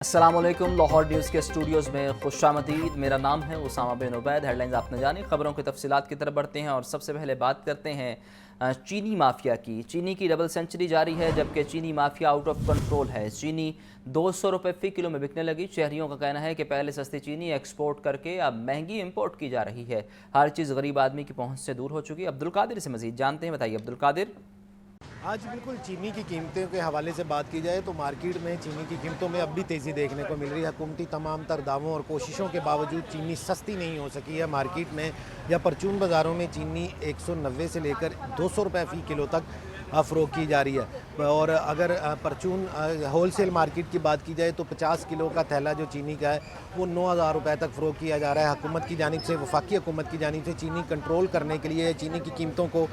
السلام علیکم۔ لاہور نیوز کے اسٹوڈیوز میں خوش آمدید۔ میرا نام ہے اسامہ بن عبید۔ ہیڈ لائنز آپ نے جانی، خبروں کی تفصیلات کی طرف بڑھتے ہیں اور سب سے پہلے بات کرتے ہیں چینی مافیا کی۔ چینی کی ڈبل سینچری جاری ہے، جبکہ چینی مافیا آؤٹ آف کنٹرول ہے۔ چینی 200 روپے فی کلو میں بکنے لگی۔ شہریوں کا کہنا ہے کہ پہلے سستی چینی ایکسپورٹ کر کے اب مہنگی امپورٹ کی جا رہی ہے۔ ہر چیز غریب آدمی کی پہنچ سے دور ہو چکی۔ عبدالقادر سے مزید جانتے ہیں، بتائیے عبدالقادر۔ آج بالکل چینی کی قیمتوں کے حوالے سے بات کی جائے تو مارکیٹ میں چینی کی قیمتوں میں اب بھی تیزی دیکھنے کو مل رہی ہے۔ حکومتی تمام تر دعووں اور کوششوں کے باوجود چینی سستی نہیں ہو سکی ہے۔ مارکیٹ میں یا پرچون بازاروں میں چینی 190 سے لے کر 200 روپے فی کلو تک فروخت کی جا رہی ہے، اور اگر پرچون ہول سیل مارکیٹ کی بات کی جائے تو 50 کلو کا تھیلا جو چینی کا ہے وہ 9000 روپے تک فروخت کیا جا رہا ہے۔ حکومت کی جانب سے، وفاقی حکومت کی جانب سے چینی کنٹرول کرنے کے لیے، چینی کی قیمتوں کو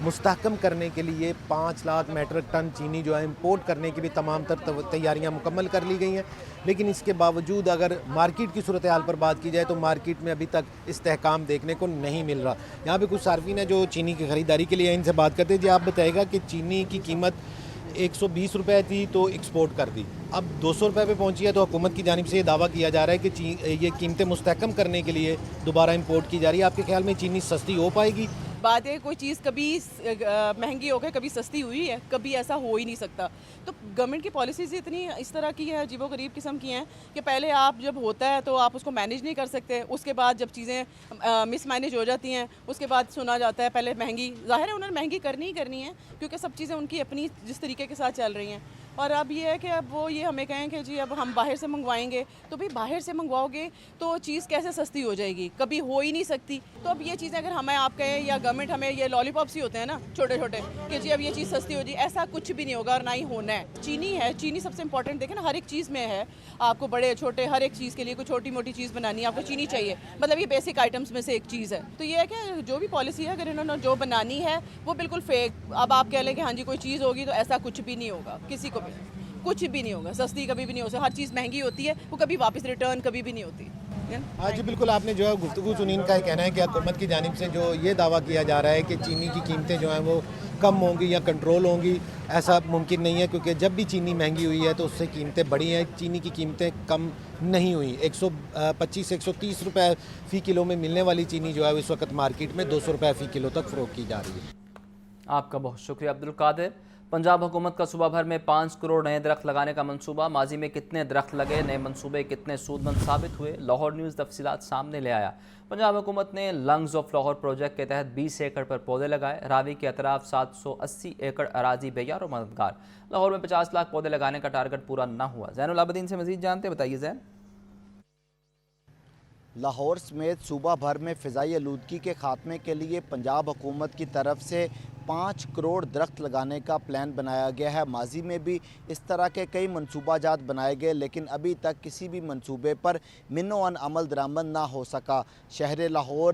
مستحکم کرنے کے لیے 5 لاکھ میٹرک ٹن چینی جو ہے امپورٹ کرنے کی بھی تمام تر تیاریاں مکمل کر لی گئی ہیں، لیکن اس کے باوجود اگر مارکیٹ کی صورتحال پر بات کی جائے تو مارکیٹ میں ابھی تک استحکام دیکھنے کو نہیں مل رہا۔ یہاں پہ کچھ صارفین ہیں جو چینی کی خریداری کے لیے ان سے بات کرتے ہیں۔ جی آپ بتائے گا کہ چینی کی قیمت 120 روپے تھی تو ایکسپورٹ کر دی، اب 200 روپے پہ پہنچی ہے، تو حکومت کی جانب سے یہ دعویٰ کیا جا رہا ہے کہ یہ قیمتیں مستحکم کرنے کے لیے دوبارہ امپورٹ کی جا رہی ہے۔ آپ کے خیال میں چینی سستی ہو پائے گی؟ بات ہے کوئی چیز کبھی مہنگی ہو کے کبھی سستی ہوئی ہے، کبھی ایسا ہو ہی نہیں سکتا۔ تو گورنمنٹ کی پالیسیز اتنی اس طرح کی ہے، عجیب و غریب قسم کی ہیں کہ پہلے آپ جب ہوتا ہے تو آپ اس کو مینیج نہیں کر سکتے، اس کے بعد جب چیزیں مس مینیج ہو جاتی ہیں اس کے بعد سنا جاتا ہے پہلے مہنگی۔ ظاہر ہے انہوں نے مہنگی کرنی ہی کرنی ہے کیونکہ سب چیزیں ان کی اپنی جس طریقے کے ساتھ چل رہی ہیں، اور اب یہ ہے کہ اب وہ یہ ہمیں کہیں کہ جی اب ہم باہر سے منگوائیں گے، تو بھئی باہر سے منگواؤ گے تو چیز کیسے سستی ہو جائے گی؟ کبھی ہو ہی نہیں سکتی۔ تو اب یہ چیزیں اگر ہمیں آپ کہیں یا گورنمنٹ ہمیں، یہ لالی پاپس ہی ہوتے ہیں نا چھوٹے چھوٹے، کہ جی اب یہ چیز سستی ہو جائے، ایسا کچھ بھی نہیں ہوگا اور نہ ہی ہونا ہے۔ چینی ہے، چینی سب سے امپورٹنٹ، دیکھیں نا ہر ایک چیز میں ہے، آپ کو بڑے چھوٹے ہر ایک چیز کے لیے کوئی چھوٹی موٹی چیز بنانی ہے آپ کو چینی چاہیے، مطلب یہ بیسک آئٹمس میں سے ایک چیز ہے۔ تو یہ ہے کہ جو بھی پالیسی ہے اگر انہوں نے جو بنانی ہے وہ بالکل فیک، اب آپ کہہ لیں کہ ہاں جی کوئی چیز ہوگی، تو ایسا کچھ بھی نہیں ہوگا، کسی کو بھی کچھ بھی نہیں ہوگا، سستی کبھی بھی نہیں ہو سکتی۔ ہر چیز مہنگی ہوتی ہے، وہ کبھی واپس ریٹرن کبھی بھی نہیں ہوتی۔ ہاں جی بالکل، آپ نے جو ہے گفتگو سنی، ان کا یہ کہنا ہے کہ حکومت کی جانب سے جو یہ دعویٰ کیا جا رہا ہے کہ چینی کی قیمتیں جو ہیں وہ کم ہوں گی یا کنٹرول ہوں گی، ایسا ممکن نہیں ہے، کیونکہ جب بھی چینی مہنگی ہوئی ہے تو اس سے قیمتیں بڑھی ہیں، چینی کی قیمتیں کم نہیں ہوئیں۔ 125 130 روپے فی کلو میں ملنے والی چینی جو ہے اس وقت مارکیٹ میں 200 روپے فی کلو تک فروخت کی جا رہی ہے۔ آپ کا بہت شکریہ عبدالقادر۔ پنجاب حکومت کا صوبہ بھر میں 5 کروڑ نئے درخت لگانے کا منصوبہ۔ ماضی میں کتنے درخت لگے، نئے منصوبے کتنے سود مند ثابت ہوئے، لاہور نیوز تفصیلات سامنے لے آیا۔ پنجاب حکومت نے لنگز آف لاہور پروجیکٹ کے تحت 20 ایکڑ پر پودے لگائے۔ راوی کے اطراف 780 ایکڑ اراضی بے یار و مددگار۔ لاہور میں 50 لاکھ پودے لگانے کا ٹارگٹ پورا نہ ہوا۔ زین العابدین سے مزید جانتے، بتائیے زین۔ لاہور سمیت صوبہ بھر میں فضائی آلودگی کے خاتمے کے لیے پنجاب حکومت کی طرف سے 5 کروڑ درخت لگانے کا پلان بنایا گیا ہے۔ ماضی میں بھی اس طرح کے کئی منصوبہ جات بنائے گئے، لیکن ابھی تک کسی بھی منصوبے پر منو عن عمل درآمد نہ ہو سکا۔ شہر لاہور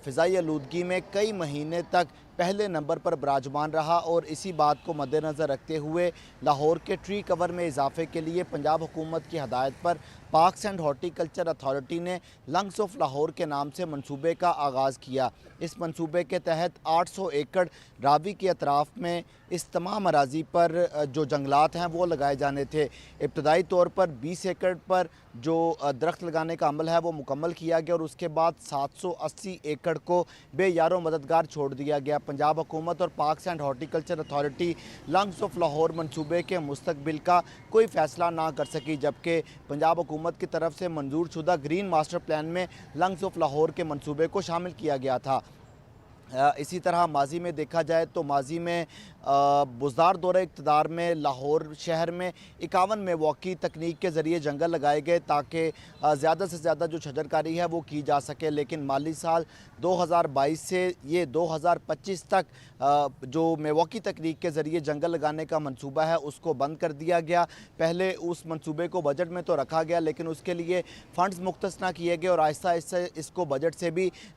فضائی آلودگی میں کئی مہینے تک پہلے نمبر پر براجمان رہا، اور اسی بات کو مد نظر رکھتے ہوئے لاہور کے ٹری کور میں اضافے کے لیے پنجاب حکومت کی ہدایت پر parks and horticulture authority نے لنگز آف لاہور کے نام سے منصوبے کا آغاز کیا۔ اس منصوبے کے تحت 800 ایکڑ راوی کے اطراف میں اس تمام اراضی پر جو جنگلات ہیں وہ لگائے جانے تھے۔ ابتدائی طور پر 20 ایکڑ پر جو درخت لگانے کا عمل ہے وہ مکمل کیا گیا، اور اس کے بعد 780 ایکڑ کو بے یار و مددگار چھوڑ دیا گیا۔ پنجاب حکومت اور parks and horticulture authority lungs of Lahore منصوبے کے مستقبل کا کوئی فیصلہ نہ کر سکی، جبکہ پنجاب حکومت کی طرف سے منظور شدہ گرین ماسٹر پلان میں لنگز آف لاہور کے منصوبے کو شامل کیا گیا تھا۔ اسی طرح ماضی میں دیکھا جائے تو ماضی میں بزدار دورہ اقتدار میں لاہور شہر میں 51 میواکی تکنیک کے ذریعے جنگل لگائے گئے تاکہ زیادہ سے زیادہ جو شجرکاری ہے وہ کی جا سکے، لیکن مالی سال 2022 سے یہ 2025 تک جو میواکی تکنیک کے ذریعے جنگل لگانے کا منصوبہ ہے اس کو بند کر دیا گیا۔ پہلے اس منصوبے کو بجٹ میں تو رکھا گیا، لیکن اس کے لیے فنڈز مختص نہ کیے گئے اور آہستہ آہستہ اس کو بجٹ سے بھی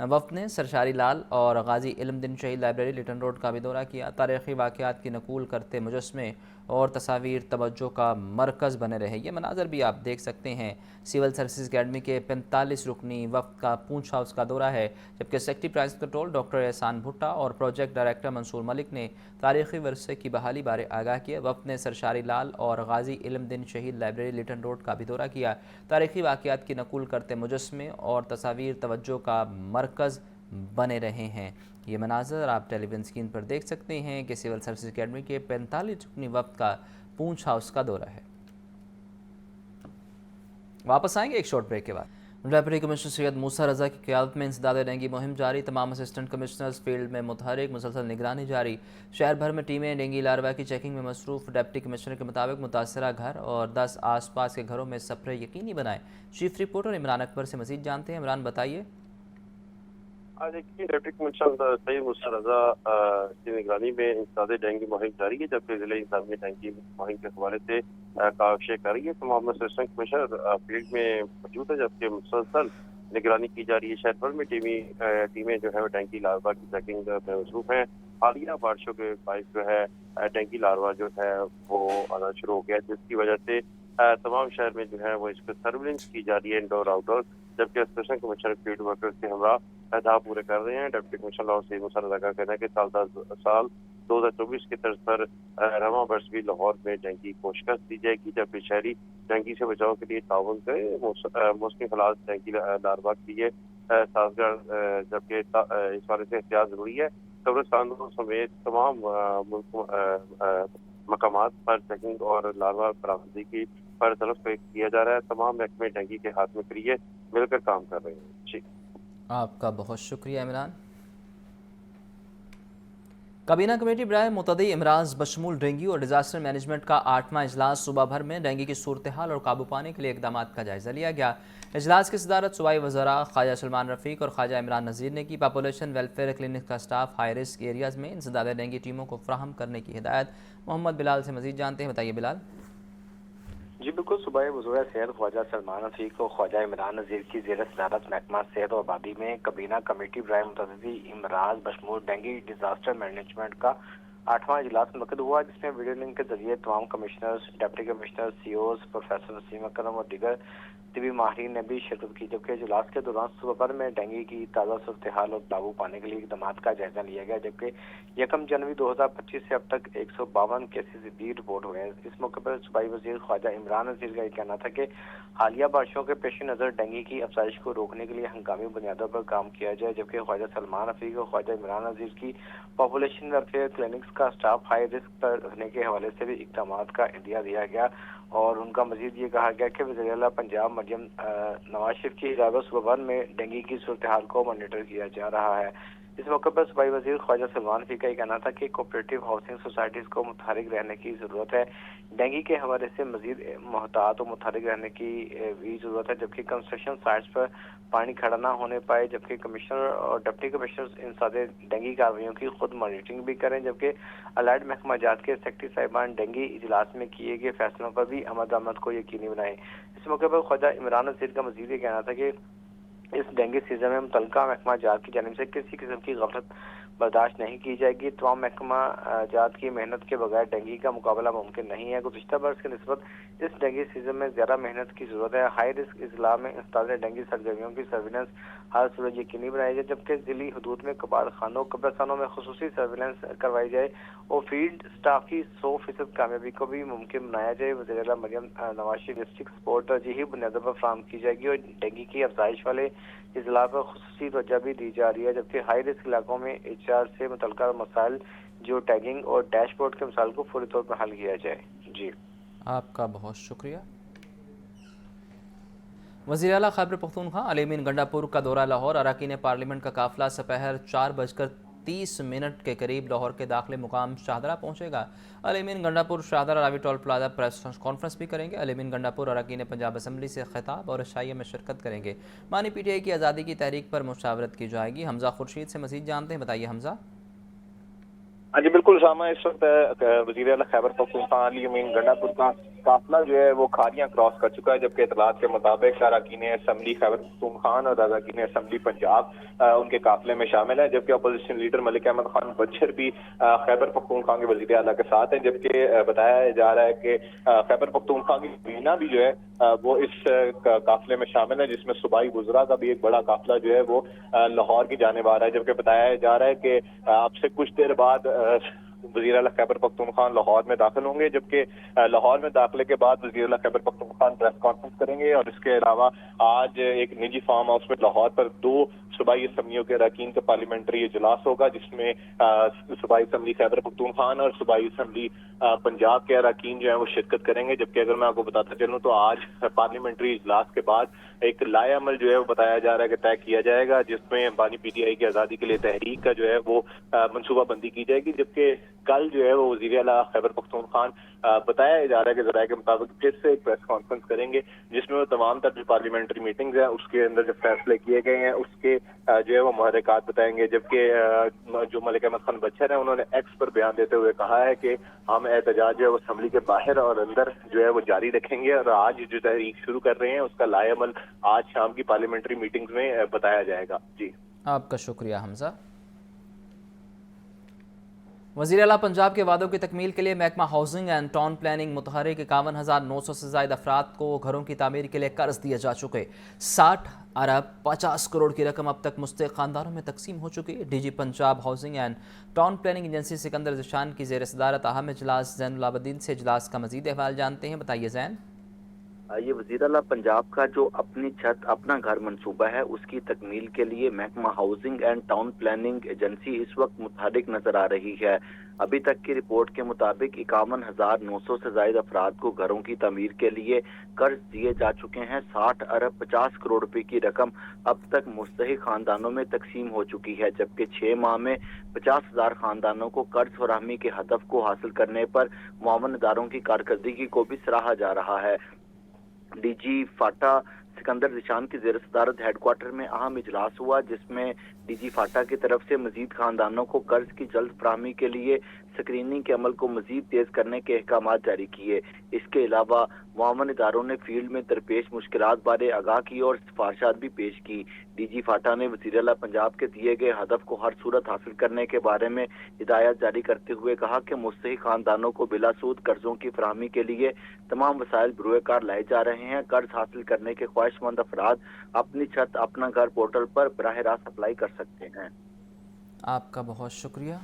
وفد نے سرشاری لال اور غازی علم دین شہید لائبریری لٹن روڈ کا بھی دورہ کیا۔ تاریخی واقعات کی نقول کرتے مجسمے اور تصاویر توجہ کا مرکز بنے رہے۔ یہ مناظر بھی آپ دیکھ سکتے ہیں۔ سول سروسز اکیڈمی کے 45 رکنی وفد کا پونچھ ہاؤس کا دورہ ہے، جبکہ سیکرٹری پرائز کنٹرول ڈاکٹر احسان بھٹا اور پروجیکٹ ڈائریکٹر منصور ملک نے تاریخی ورثے کی بحالی بارے آگاہ کیا۔ وفد نے سرشاری لال اور غازی علم دین شہید لائبریری لٹن روڈ کا بھی دورہ کیا۔ تاریخی واقعات کی نقول کرتے مجسمے اور تصاویر توجہ کا مرکز بنے رہے ہیں۔ یہ مناظر آپ ٹیلی ویژن اسکرین پر دیکھ سکتے ہیں کہ سول سروسز اکیڈمی کے 45 رکنی وفد کا پونچھ ہاؤس کا دورہ ہے۔ واپس آئیں گے ایک شارٹ بریک کے بعد۔ ڈپٹی کمشنر سید موسیٰ رضا کی قیادت میں انسداد ڈینگی مہم جاری، تمام اسسٹنٹ کمشنرز فیلڈ میں متحرک، مسلسل نگرانی جاری۔ شہر بھر میں ٹیمیں ڈینگی لاروا کی چیکنگ میں مصروف۔ ڈپٹی کمشنر کے مطابق متاثرہ گھر اور 10 آس پاس کے گھروں میں سپرے یقینی بنائیں۔ چیف رپورٹر عمران اکبر سے مزید جانتے ہیں۔ عمران بتائیے۔ دیکھیے ڈپٹی کمشنر سید موسیٰ رضا کی نگرانی میں انسداد ڈینگی مہم جاری ہے، جبکہ ضلع انتظامیہ ڈینگی مہم کے حوالے سے کاوشیں کر رہی ہے۔ تمام اسسٹنٹ کمشنر فیلڈ میں موجود ہے، جبکہ مسلسل نگرانی کی جا رہی ہے۔ شہر بھر میں ٹیمیں جو ہے ڈینگی لاروا کی چیکنگ میں مصروف ہیں۔ حالیہ بارشوں کے باعث جو ہے ڈینگی لاروا جو ہے وہ آنا شروع ہو گیا، جس کی وجہ سے تمام شہر میں جو ہے وہ اس پہ سرویلنس کی جا رہی ہے، انڈور آؤٹ ڈور، جبکہ اسسٹنٹ کمشنر فیلڈ ورکرز کے ہمراہ اہداف پورے کر رہے ہیں۔ ڈپٹی کمشنر لاہور سید موسیٰ رضا کا کہنا ہے کہ سال 2024 کی طرز پر رواں برس بھی لاہور میں ڈینگی کو شکست دی جائے گی، جبکہ شہری ڈینگی سے بچاؤ کے لیے تعاون کرے۔ موسمی حالات ڈینگی لاروا کے لیے سازگار، جبکہ اس بارے سے احتیاط ضروری ہے۔ قبرستانوں سمیت تمام مقامات پر چیکنگ اور لاروا برآمدگی کی پر طرف کیا جا رہا ہے۔ تمام محکمے ڈینگی کے ہاتھ میں کریے مل کر کام کر رہے ہیں۔ جی آپ کا بہت شکریہ عمران۔ کابینہ کمیٹی برائے متعدی امراض بشمول ڈینگی اور ڈیزاسٹر مینجمنٹ کا 8واں اجلاس صوبہ بھر میں ڈینگی کی صورتحال اور قابو پانے کے لیے اقدامات کا جائزہ لیا گیا۔ اجلاس کی صدارت صوبائی وزراء خواجہ سلمان رفیق اور خواجہ عمران نذیر نے کی۔ پاپولیشن ویلفیئر کلینک کا سٹاف ہائی رسک ایریاز میں انسداد ڈینگی ٹیموں کو فراہم کرنے کی ہدایت۔ محمد بلال سے مزید جانتے ہیں، بتائیے بلال۔ جی بالکل، صوبائی وزراء صحت خواجہ سلمان رفیق اور خواجہ عمران نذیر کی زیر صدارت محکمہ صحت و آبادی میں کابینہ کمیٹی برائے متعدی امراض بشمول ڈینگی ڈیزاسٹر مینجمنٹ کا 8واں اجلاس منعقد ہوا، جس میں ویڈیو لنک کے ذریعے تمام commissioners, deputy commissioner, C Os, professor Waseem Akram اور دیگر طبی ماہرین نے بھی شرکت کی، جبکہ اجلاس کے دوران صوبہ بھر میں ڈینگی کی تازہ صورتحال اور قابو پانے کے لیے اقدامات کا جائزہ لیا گیا، جبکہ 1 جنوری 2025 سے اب تک 152 کیسز بھی رپورٹ ہوئے ہیں۔ اس موقع پر صوبائی وزیر خواجہ عمران نذیر کا یہ کہنا تھا کہ حالیہ بارشوں کے پیش نظر ڈینگی کی افزائش کو روکنے کے لیے ہنگامی بنیادوں پر کام کیا جائے، جبکہ خواجہ سلمان رفیق اور خواجہ عمران نذیر کی پاپولیشن ویلفیئر کلینکس کا سٹاف ہائی رسک پر رکھنے کے حوالے سے بھی اقدامات کا عندیہ دیا گیا، اور ان کا مزید یہ کہا گیا کہ وزیر اعلیٰ پنجاب مریم نواز شریف کی ہدایت صوبہ بھر میں ڈینگی کی صورتحال کو مانیٹر کیا جا رہا ہے۔ اس موقع پر صوبائی وزیر خواجہ سلمان رفیق کا یہ کہنا تھا کہ کوپریٹو ہاؤسنگ سوسائٹیز کو متحرک رہنے کی ضرورت ہے۔ ڈینگی کے حوالے سے مزید محتاط و متحرک رہنے کی بھی ضرورت ہے، جبکہ کنسٹرکشن سائٹس پر پانی کھڑا نہ ہونے پائے، جبکہ کمشنر اور ڈپٹی کمشنر انسداد ڈینگی کارروائیوں کی خود مانیٹرنگ بھی کریں، جبکہ الائڈ محکمہ جات کے سیکرٹری صاحبان ڈینگی اجلاس میں کیے گئے فیصلوں پر بھی عمل درآمد کو یقینی بنائیں۔ اس موقع پر خواجہ عمران نذیر کا مزید یہ کہنا تھا کہ اس ڈینگی سیزن میں متعلقہ محکمہ جات کی جانب سے کسی قسم کی غفلت برداشت نہیں کی جائے گی۔ تمام محکمہ جات کی محنت کے بغیر ڈینگی کا مقابلہ ممکن نہیں ہے۔ گزشتہ برس کی نسبت اس ڈینگی سیزن میں زیادہ محنت کی ضرورت ہے۔ ہائی رسک اضلاع میں انسداد ڈینگی سرگرمیوں کی سرویلنس ہر صورت یقینی بنائی جائے، جبکہ ضلعی حدود میں کباڑ خانوں، قبرستانوں میں خصوصی سرویلنس کروائی جائے اور فیلڈ سٹاف کی 100% کامیابی کو بھی ممکن بنایا جائے۔ وزیر اعلیٰ مریم نواز شریف ڈسٹرکٹ سپورٹ ترجیحی بنیادوں پر فراہم کی جائے گی اور ڈینگی کی افزائش والے اضلاع پر خصوصی توجہ بھی دی جا رہی ہے، جبکہ ہائی رسک علاقوں میں HR سے متعلقہ مسائل جو ٹیگنگ اور ڈیش بورڈ کے مسائل کو فوری طور پر حل کیا جائے۔ جی آپ کا بہت شکریہ۔ وزیر اعلیٰ خیبر پختونخوا علیمین گنڈا پور کا دورہ لاہور۔ اراکین پارلیمنٹ کا قافلہ سپہر 4:30 کے قریب لاہور کے داخلے مقام شاہدرہ پہنچے گا۔ علیمین گنڈا پور شاہدرہ راوی ٹول پلازا پریس کانفرنس بھی کریں گے۔ علیمین گنڈا پور اراکین پنجاب اسمبلی سے خطاب اور عشائیہ میں شرکت کریں گے۔ مانی PTI کی آزادی کی تحریک پر مشاورت کی جائے گی۔ حمزہ خورشید سے مزید جانتے ہیں، بتائیے حمزہ۔ ہاں جی بالکل سامع، اس وقت وزیر اعلیٰ خیبر پختونخوا علی امین گنڈا پور کا قافلہ جو ہے وہ کھاریاں کراس کر چکا ہے، جبکہ اطلاعات کے مطابق اراکین اسمبلی خیبر پختونخوا اور اراکین اسمبلی پنجاب ان کے قافلے میں شامل ہیں، جبکہ opposition leader Malik Ahmad Khan Butcher بھی خیبر پختونخوا کے وزیر اعلیٰ کے ساتھ ہیں، جبکہ بتایا جا رہا ہے کہ خیبر پختونخوا کی کابینہ بھی جو ہے وہ اس قافلے میں شامل ہے، جس میں صوبائی وزراء کا بھی ایک بڑا قافلہ جو ہے وہ لاہور کی جانب آ رہا ہے، جبکہ بتایا جا رہا ہے کہ اب سے کچھ دیر بعد وزیر اعلیٰ خیبر پختونخوا لاہور میں داخل ہوں گے، جبکہ لاہور میں داخلے کے بعد وزیر اعلیٰ خیبر پختونخوا پریس کانفرنس کریں گے، اور اس کے علاوہ آج ایک نجی فارم ہاؤس میں لاہور پر 2 صوبائی اسمبلیوں کے اراکین کا پارلیمنٹری اجلاس ہوگا، جس میں صوبائی اسمبلی خیبر پختونخوا اور صوبائی اسمبلی پنجاب کے اراکین جو ہیں وہ شرکت کریں گے، جبکہ اگر میں آپ کو بتاتا چلوں تو آج پارلیمنٹری اجلاس کے بعد ایک لائحہ عمل جو ہے وہ بتایا جا رہا ہے کہ طے کیا جائے گا، جس میں بانی پی ٹی آئی کی آزادی کے لیے تحریک کا جو ہے وہ منصوبہ بندی کی جائے گی، جبکہ کل جو ہے وہ وزیر اعلیٰ خیبر پختونخوا بتایا جا رہا ہے کہ ذرائع کے مطابق پھر سے ایک پریس کانفرنس کریں گے، جس میں وہ تمام تر جو پارلیمنٹری میٹنگز ہیں اس کے اندر جو فیصلے کیے گئے ہیں اس کے جو ہے وہ محرکات بتائیں گے، جبکہ جو ملک احمد خان بچر ہیں انہوں نے ایکس پر بیان دیتے ہوئے کہا ہے کہ ہم احتجاج جو ہے وہ اسمبلی کے باہر اور اندر جو ہے وہ جاری رکھیں گے، اور آج جو تحریک شروع کر رہے ہیں اس کا لائحہ عمل آج شام کی پارلیمنٹری میٹنگز میں بتایا جائے گا۔ جی آپ کا شکریہ حمزہ۔ وزیر اعلیٰ پنجاب کے وعدوں کی تکمیل کے لیے محکمہ ہاؤسنگ اینڈ ٹاؤن پلاننگ متحرک 51,900 سے زائد افراد کو گھروں کی تعمیر کے لیے قرض دیے جا چکے۔ 60 ارب 50 کروڑ کی رقم اب تک مستحق خاندانوں میں تقسیم ہو چکی ہے۔ D G Punjab housing and town planning agency Sikandar Zeeshan کی زیر صدارت اہم اجلاس زین العابدین سے اجلاس کا مزید احوال جانتے ہیں۔ بتائیے زین۔ یہ وزیر اعلیٰ پنجاب کا جو اپنی چھت اپنا گھر منصوبہ ہے اس کی تکمیل کے لیے محکمہ housing and town planning agency اس وقت متحرک نظر آ رہی ہے۔ ابھی تک کی رپورٹ کے مطابق 51,900 سے زائد افراد کو گھروں کی تعمیر کے لیے قرض دیے جا چکے ہیں۔ 60 ارب 50 کروڑ روپے کی رقم اب تک مستحق خاندانوں میں تقسیم ہو چکی ہے، جبکہ 6 ماہ میں 50,000 خاندانوں کو قرض فراہمی کے ہدف کو حاصل کرنے پر معاون اداروں کی کارکردگی کو بھی سراہا جا رہا ہے۔ ڈی جی فاٹا سکندر ذیشان کی زیر صدارت ہیڈ کوارٹر میں اہم اجلاس ہوا، جس میں ڈی جی فاٹا کی طرف سے مزید خاندانوں کو قرض کی جلد فراہمی کے لیے سکریننگ کے عمل کو مزید تیز کرنے کے احکامات جاری کیے۔ اس کے علاوہ معاون اداروں نے فیلڈ میں درپیش مشکلات بارے آگاہ کی اور سفارشات بھی پیش کی۔ ڈی جی فاٹا نے وزیر اعلیٰ پنجاب کے دیے گئے ہدف کو ہر صورت حاصل کرنے کے بارے میں ہدایات جاری کرتے ہوئے کہا کہ مستحق خاندانوں کو بلا سود قرضوں کی فراہمی کے لیے تمام وسائل بروئے کار لائے جا رہے ہیں۔ قرض حاصل کرنے کے خواہش مند افراد اپنی چھت اپنا گھر پورٹل پر براہ راست اپلائی کر سکتے ہیں۔ آپ کا بہت شکریہ۔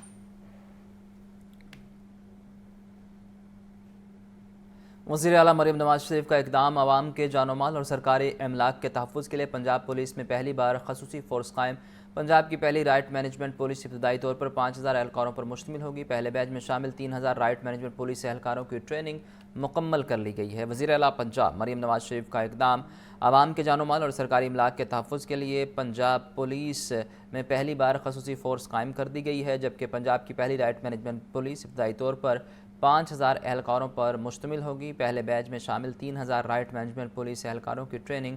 وزیر اعلیٰ مریم نواز شریف کا اقدام عوام کے جان و مال اور سرکاری املاک کے تحفظ کے لیے پنجاب پولیس میں پہلی بار خصوصی فورس قائم۔ پنجاب کی پہلی رائٹ مینجمنٹ پولیس ابتدائی طور پر 5,000 اہلکاروں پر مشتمل ہوگی۔ پہلے بیچ میں شامل 3,000 رائٹ مینجمنٹ پولیس اہلکاروں کی ٹریننگ مکمل کر لی گئی ہے۔ وزیر اعلیٰ پنجاب مریم نواز شریف کا اقدام عوام کے جان و مال اور سرکاری املاک کے تحفظ کے لیے پنجاب پولیس میں پہلی بار خصوصی فورس قائم کر دی گئی ہے، جبکہ پنجاب کی پہلی رائٹ مینجمنٹ پولیس ابتدائی طور پر 5,000 اہلکاروں پر مشتمل ہوگی۔ پہلے بیچ میں شامل 3,000 رائٹ مینجمنٹ پولیس اہلکاروں کی ٹریننگ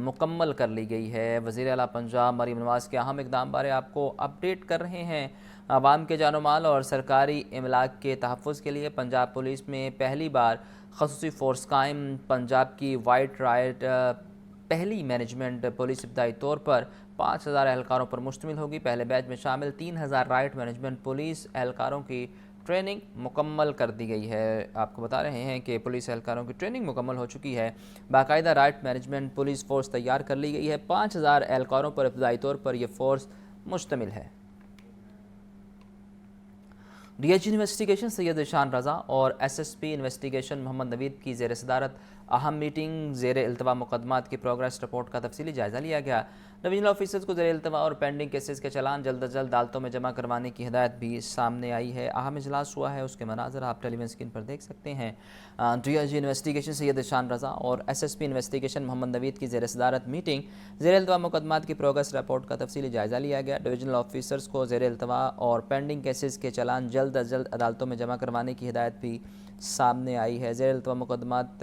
مکمل کر لی گئی ہے۔ وزیر اعلیٰ پنجاب مریم نواز کے اہم اقدام بارے آپ کو اپڈیٹ کر رہے ہیں۔ عوام کے جان و مال اور سرکاری املاک کے تحفظ کے لیے پنجاب پولیس میں پہلی بار خصوصی فورس قائم۔ پنجاب کی وائٹ رائٹ پہلی مینجمنٹ پولیس ابتدائی طور پر 5,000 اہلکاروں پر مشتمل ہوگی۔ پہلے بیچ میں شامل 3,000 رائٹ مینجمنٹ پولیس اہلکاروں کی ٹریننگ مکمل کر دی گئی ہے۔ آپ کو بتا رہے ہیں کہ پولیس اہلکاروں کی ٹریننگ مکمل ہو چکی ہے۔ باقاعدہ رائٹ مینجمنٹ پولیس فورس تیار کر لی گئی ہے۔ 5,000 اہلکاروں پر ابتدائی طور پر یہ فورس مشتمل ہے۔ ڈی ایچ انویسٹیگیشن سید ذیشان رضا اور ایس ایس پی انویسٹیگیشن محمد نوید کی زیر صدارت اہم میٹنگ۔ زیر التوا مقدمات کی پروگریس رپورٹ کا تفصیلی جائزہ لیا گیا۔ ڈویژنل آفیسرز کو زیر التوا اور پینڈنگ کیسز کے چلان جلد از جلد عدالتوں میں جمع کروانے کی ہدایت بھی سامنے آئی ہے۔ اہم اجلاس ہوا ہے، اس کے مناظر آپ ٹیلی ویژن اسکرین پر دیکھ سکتے ہیں۔ ڈی آئی جی انویسٹیگیشن سید ذیشان رضا اور ایس ایس پی انویسٹیگیشن محمد نوید کی زیر صدارت میٹنگ۔ زیر التوا مقدمات کی پروگریس رپورٹ کا تفصیلی جائزہ لیا گیا۔ ڈویژنل آفیسرز کو زیر التوا اور پینڈنگ کیسز کے چلان جلد از جلد عدالتوں میں جمع کروانے کی ہدایت بھی سامنے آئی ہے۔ زیر التوا مقدمات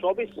24